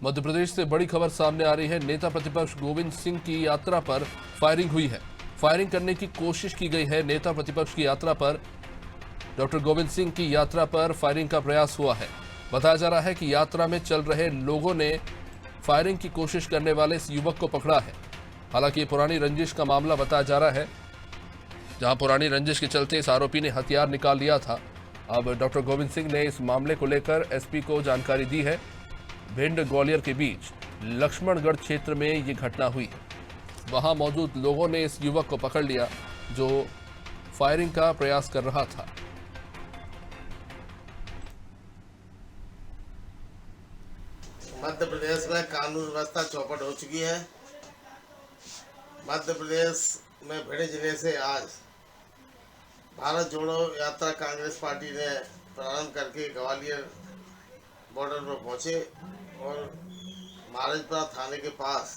मध्य प्रदेश से बड़ी खबर सामने आ रही है। नेता प्रतिपक्ष गोविंद सिंह की यात्रा पर फायरिंग हुई है। फायरिंग करने की कोशिश की गई है। नेता प्रतिपक्ष की यात्रा पर, डॉक्टर गोविंद सिंह की यात्रा पर फायरिंग का प्रयास हुआ है। बताया जा रहा है कि यात्रा में चल रहे लोगों ने फायरिंग की कोशिश करने वाले इस युवक को पकड़ा है। हालांकि ये पुरानी रंजिश का मामला बताया जा रहा है, जहां पुरानी रंजिश के चलते इस आरोपी ने हथियार निकाल लिया था। अब डॉक्टर गोविंद सिंह ने इस मामले को लेकर एसपी को जानकारी दी है। भिंड ग्वालियर के बीच लक्ष्मणगढ़ क्षेत्र में ये घटना हुई है। वहां मौजूद लोगों ने इस युवक को पकड़ लिया जो फायरिंग का प्रयास कर रहा था। मध्य प्रदेश में कानून व्यवस्था चौपट हो चुकी है। मध्य प्रदेश में भिंड जिले से आज भारत जोड़ो यात्रा कांग्रेस पार्टी ने प्रारंभ करके ग्वालियर बॉर्डर पर पहुंचे और महाराजपुरा थाने के पास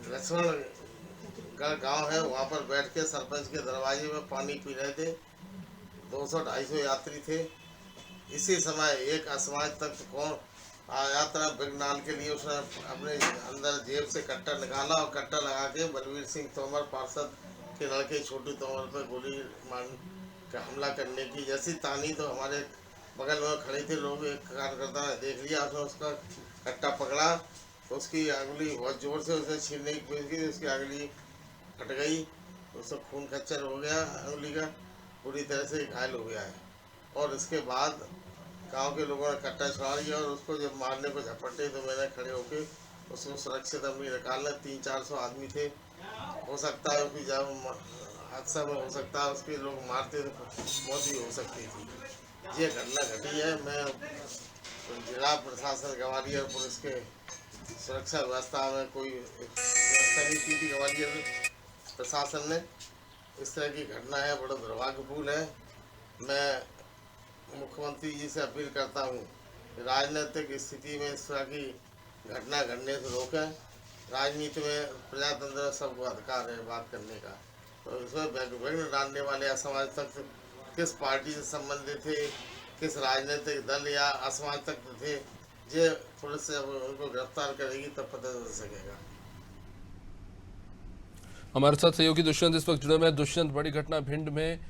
लक्ष्मणगढ़ गांव है, वहां पर बैठ के सरपंच के दरवाजे में पानी पी रहे थे। 200-250 यात्री थे। इसी समय एक असमाज तक कौन यात्रा विघ्नाल के लिए उसने अपने अंदर जेब से कट्टा निकाला और कट्टा लगा के बलवीर सिंह तोमर पार्षद के लड़के छोटू तोमर पर गोली मार का हमला करने की जैसी तानी तो हमारे बगल में खड़े थे लोग, एक कार्यकर्ता ने देख लिया, उसने उसका कट्टा पकड़ा तो उसकी अंगुली बहुत जोर से उसे छीनने की कोशिश की, उसकी अंगुली फट गई, उसका खून खच्चर हो गया, अंगुली का पूरी तरह से घायल हो गया है। और इसके बाद गांव के लोगों ने कट्टा छुड़ा लिया और उसको जब मारने को झपटे तो मैंने खड़े होके उसको सुरक्षित अपनी निकालना। 300-400 आदमी थे। हो सकता है कि जब हादसा में हो सकता है उसके लोग मारते तो मौत भी हो सकती थी। ये घटना घटी है। मैं जिला प्रशासन ग्वालियर पुलिस के सुरक्षा व्यवस्था में कोई व्यवस्था नहीं की थी ग्वालियर प्रशासन ने। इस तरह की घटना है, बड़ा दुर्भाग्यपूर्ण है। मैं मुख्यमंत्री जी से अपील करता हूँ कि राजनीतिक स्थिति में इस तरह की घटना घटने से रोकें। राजनीति में प्रजातंत्र में सबको अधिकार है बात करने का, तो इसमें विघ्न डालने वाले असमाज तक किस पार्टी से संबंधित थे, किस राजनीतिक दल या असमाज तक थे, ये पुलिस से उनको गिरफ्तार करेगी तब पता चल सकेगा। हमारे साथ सहयोगी दुष्यंत इस वक्त जुड़े हुए हैं। दुष्यंत, बड़ी घटना भिंड में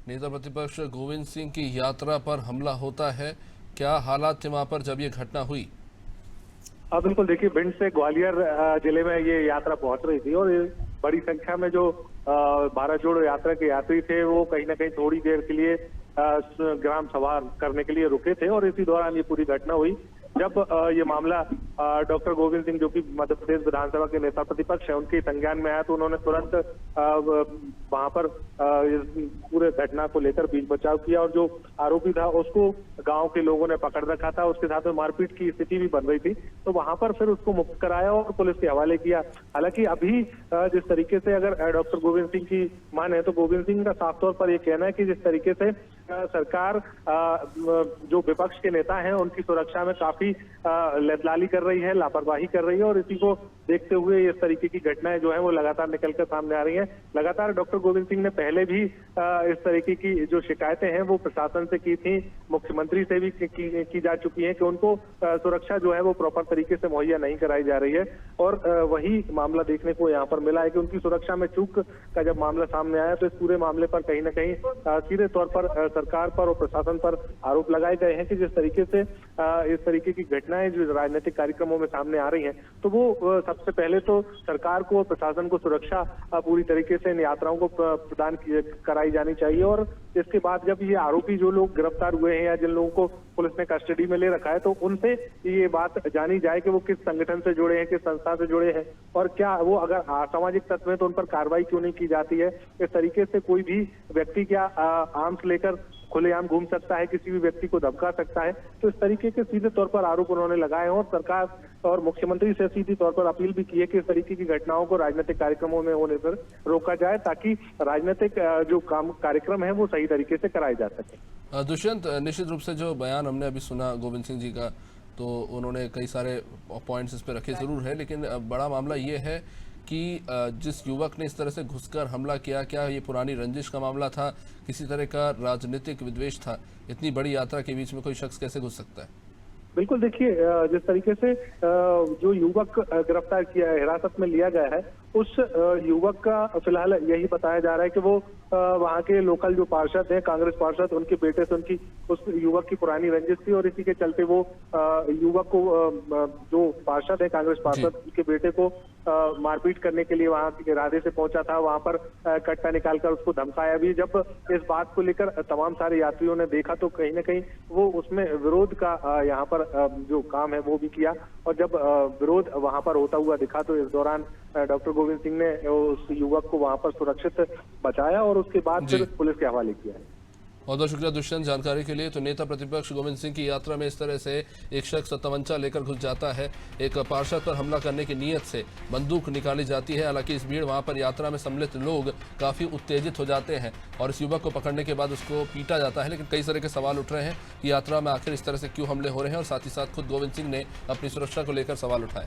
नेता प्रतिपक्ष गोविंद सिंह की यात्रा पर हमला होता है, क्या हालात थे वहां पर जब ये घटना हुई? बिल्कुल, देखिए भिंड से ग्वालियर जिले में ये यात्रा पहुंच रही थी और बड़ी संख्या में जो भारत जोड़ो यात्रा के यात्री थे वो कहीं ना कहीं थोड़ी देर के लिए ग्राम सभा करने के लिए रुके थे और इसी दौरान ये पूरी घटना हुई। जब ये मामला डॉक्टर गोविंद सिंह जो कि मध्य प्रदेश विधानसभा के नेता प्रतिपक्ष है उनके संज्ञान में आया तो उन्होंने तुरंत वहां पर पूरे घटना को लेकर बीच बचाव किया और जो आरोपी था उसको गांव के लोगों ने पकड़ रखा था। उसके साथ में मारपीट की स्थिति भी बन रही थी, तो वहां पर फिर उसको मुक्त कराया और पुलिस के हवाले किया। हालांकि अभी जिस तरीके से अगर डॉक्टर गोविंद सिंह की माने तो गोविंद सिंह का साफ तौर पर यह कहना है कि जिस तरीके से सरकार जो विपक्ष के नेता हैं उनकी सुरक्षा में काफी लदलाली कर रही है, लापरवाही कर रही है और इसी को देखते हुए इस तरीके की घटनाएं जो है वो लगातार निकलकर सामने आ रही हैं। लगातार डॉक्टर गोविंद सिंह ने पहले भी इस तरीके की जो शिकायतें हैं वो प्रशासन से की थी, मुख्यमंत्री से भी की जा चुकी है कि उनको सुरक्षा जो है वो प्रॉपर तरीके से मुहैया नहीं कराई जा रही है। और वही मामला देखने को यहाँ पर मिला है कि उनकी सुरक्षा में चूक का जब मामला सामने आया तो इस पूरे मामले पर कहीं ना कहीं सीधे तौर पर सरकार पर और प्रशासन पर आरोप लगाए गए हैं कि जिस तरीके से इस तरीके की घटनाएं जो राजनीतिक कार्यक्रमों में सामने आ रही हैं तो वो सबसे पहले तो सरकार को और प्रशासन को सुरक्षा पूरी तरीके से इन यात्राओं को प्रदान कराई जानी चाहिए। और इसके बाद जब ये आरोपी जो लोग गिरफ्तार हुए हैं या जिन लोगों को पुलिस ने कस्टडी में ले रखा है तो उनसे ये बात जानी जाए कि वो किस संगठन से जुड़े हैं, किस संस्था से जुड़े हैं और क्या वो अगर असामाजिक तत्व है तो उन पर कार्रवाई क्यों नहीं की जाती है। इस तरीके से कोई भी व्यक्ति क्या आर्म्स लेकर खुलेआम घूम सकता है, किसी भी व्यक्ति को धमका सकता है। तो इस तरीके के सीधे तौर पर आरोप उन्होंने लगाए और सरकार और मुख्यमंत्री से सीधी तौर पर अपील भी की है कि इस तरीके की घटनाओं को राजनीतिक कार्यक्रमों में होने पर रोका जाए ताकि राजनीतिक जो कार्यक्रम है वो सही तरीके से कराए जा सके। दुष्यंत, निश्चित रूप से जो बयान हमने अभी सुना गोविंद सिंह जी का, तो उन्होंने कई सारे पॉइंट्स इस पर रखे जरूर है, लेकिन बड़ा मामला ये है कि जिस युवक ने इस तरह से घुसकर हमला किया, क्या ये पुरानी रंजिश का मामला था, किसी तरह का राजनीतिक विद्वेष था? इतनी बड़ी यात्रा के बीच में कोई शख्स कैसे घुस सकता है? बिल्कुल देखिए, जिस तरीके से जो युवक गिरफ्तार किया है, हिरासत में लिया गया है, उस युवक का फिलहाल यही बताया जा रहा है कि वो वहाँ के लोकल जो पार्षद हैं, कांग्रेस पार्षद, उनके बेटे से उनकी उस युवक की पुरानी रंजिश थी और इसी के चलते वो युवक को जो पार्षद है, कांग्रेस पार्षद, उनके बेटे को मारपीट करने के लिए वहां के इरादे से पहुंचा था। वहां पर कट्टा निकालकर उसको धमकाया भी। जब इस बात को लेकर तमाम सारे यात्रियों ने देखा तो कहीं ना कहीं वो उसमें विरोध का यहाँ पर जो काम है वो भी किया, और जब विरोध वहां पर होता हुआ दिखा तो इस दौरान डॉक्टर गोविंद सिंह ने उस युवक को वहां पर सुरक्षित बचाया और उसके बाद फिर पुलिस के हवाले किया है। बहुत बहुत शुक्रिया दुष्यंत जानकारी के लिए। तो नेता प्रतिपक्ष गोविंद सिंह की यात्रा में इस तरह से एक शख्स तमंचा लेकर घुस जाता है, एक पार्षद पर हमला करने की नीयत से बंदूक निकाली जाती है। हालांकि इस भीड़ वहां पर यात्रा में सम्मिलित लोग काफी उत्तेजित हो जाते हैं और इस युवक को पकड़ने के बाद उसको पीटा जाता है। लेकिन कई तरह के सवाल उठ रहे हैं कि यात्रा में आखिर इस तरह से क्यों हमले हो रहे हैं और साथ ही साथ खुद गोविंद सिंह ने अपनी सुरक्षा को लेकर सवाल उठाए।